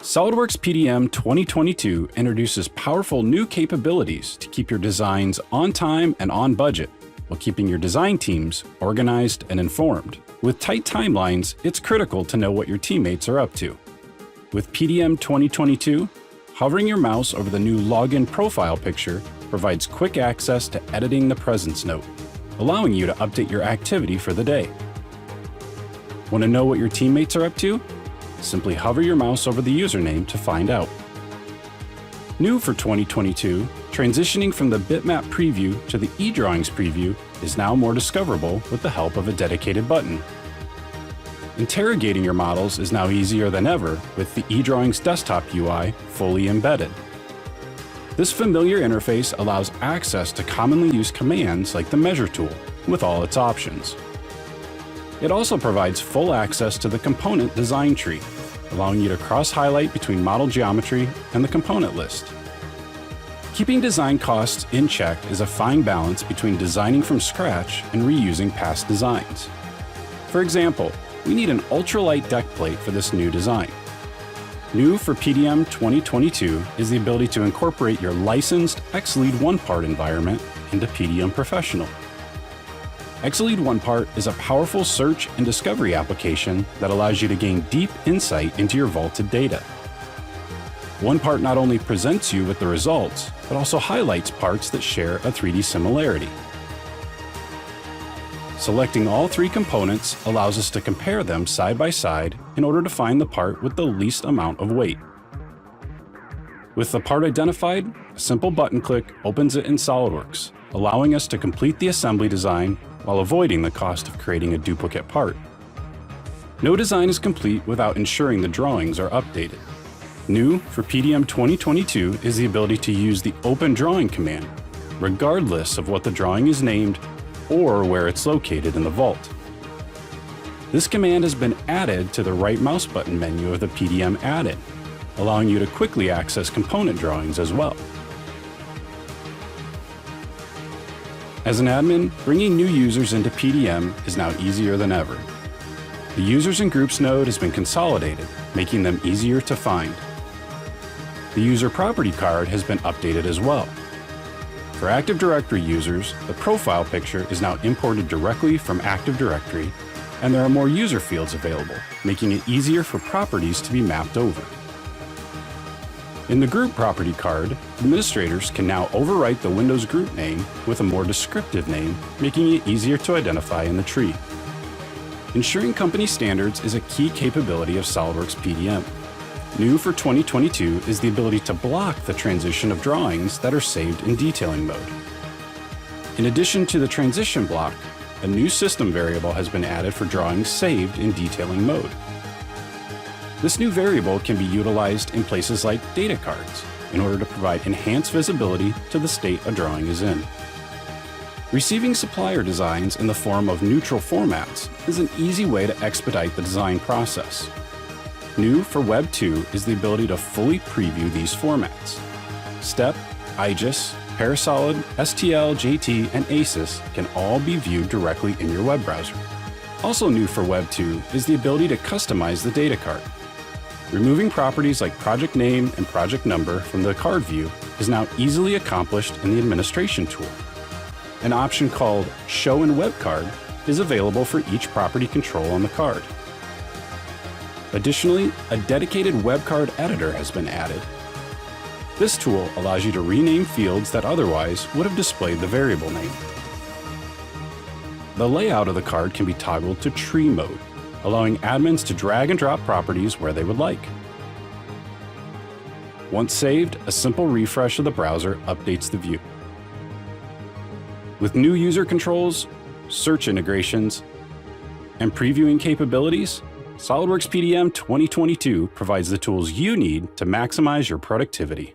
SOLIDWORKS PDM 2022 introduces powerful new capabilities to keep your designs on time and on budget, while keeping your design teams organized and informed. With tight timelines, it's critical to know what your teammates are up to. With PDM 2022, hovering your mouse over the new login profile picture provides quick access to editing the presence note, allowing you to update your activity for the day. Want to know what your teammates are up to? Simply hover your mouse over the username to find out. New for 2022, transitioning from the bitmap preview to the eDrawings preview is now more discoverable with the help of a dedicated button. Interrogating your models is now easier than ever with the eDrawings desktop UI fully embedded. This familiar interface allows access to commonly used commands like the measure tool with all its options. It also provides full access to the component design tree, allowing you to cross-highlight between model geometry and the component list. Keeping design costs in check is a fine balance between designing from scratch and reusing past designs. For example, we need an ultralight deck plate for this new design. New for PDM 2022 is the ability to incorporate your licensed EXALEAD OnePart environment into PDM Professional. EXALEAD OnePart is a powerful search and discovery application that allows you to gain deep insight into your vaulted data. OnePart not only presents you with the results, but also highlights parts that share a 3D similarity. Selecting all three components allows us to compare them side by side in order to find the part with the least amount of weight. With the part identified, a simple button click opens it in SOLIDWORKS, allowing us to complete the assembly design while avoiding the cost of creating a duplicate part. No design is complete without ensuring the drawings are updated. New for PDM 2022 is the ability to use the Open Drawing command, regardless of what the drawing is named or where it's located in the vault. This command has been added to the right mouse button menu of the PDM add-in, allowing you to quickly access component drawings as well. As an admin, bringing new users into PDM is now easier than ever. The Users and Groups node has been consolidated, making them easier to find. The user property card has been updated as well. For Active Directory users, the profile picture is now imported directly from Active Directory, and there are more user fields available, making it easier for properties to be mapped over. In the Group property card, administrators can now overwrite the Windows group name with a more descriptive name, making it easier to identify in the tree. Ensuring company standards is a key capability of SOLIDWORKS PDM. New for 2022 is the ability to block the transition of drawings that are saved in detailing mode. In addition to the transition block, a new system variable has been added for drawings saved in detailing mode. This new variable can be utilized in places like data cards in order to provide enhanced visibility to the state a drawing is in. Receiving supplier designs in the form of neutral formats is an easy way to expedite the design process. New for Web 2 is the ability to fully preview these formats. STEP, IGES, Parasolid, STL, JT, and ACES can all be viewed directly in your web browser. Also new for Web 2 is the ability to customize the data card. Removing properties like project name and project number from the card view is now easily accomplished in the administration tool. An option called Show in Web Card is available for each property control on the card. Additionally, a dedicated web card editor has been added. This tool allows you to rename fields that otherwise would have displayed the variable name. The layout of the card can be toggled to tree mode, allowing admins to drag and drop properties where they would like. Once saved, a simple refresh of the browser updates the view. With new user controls, search integrations, and previewing capabilities, SOLIDWORKS PDM 2022 provides the tools you need to maximize your productivity.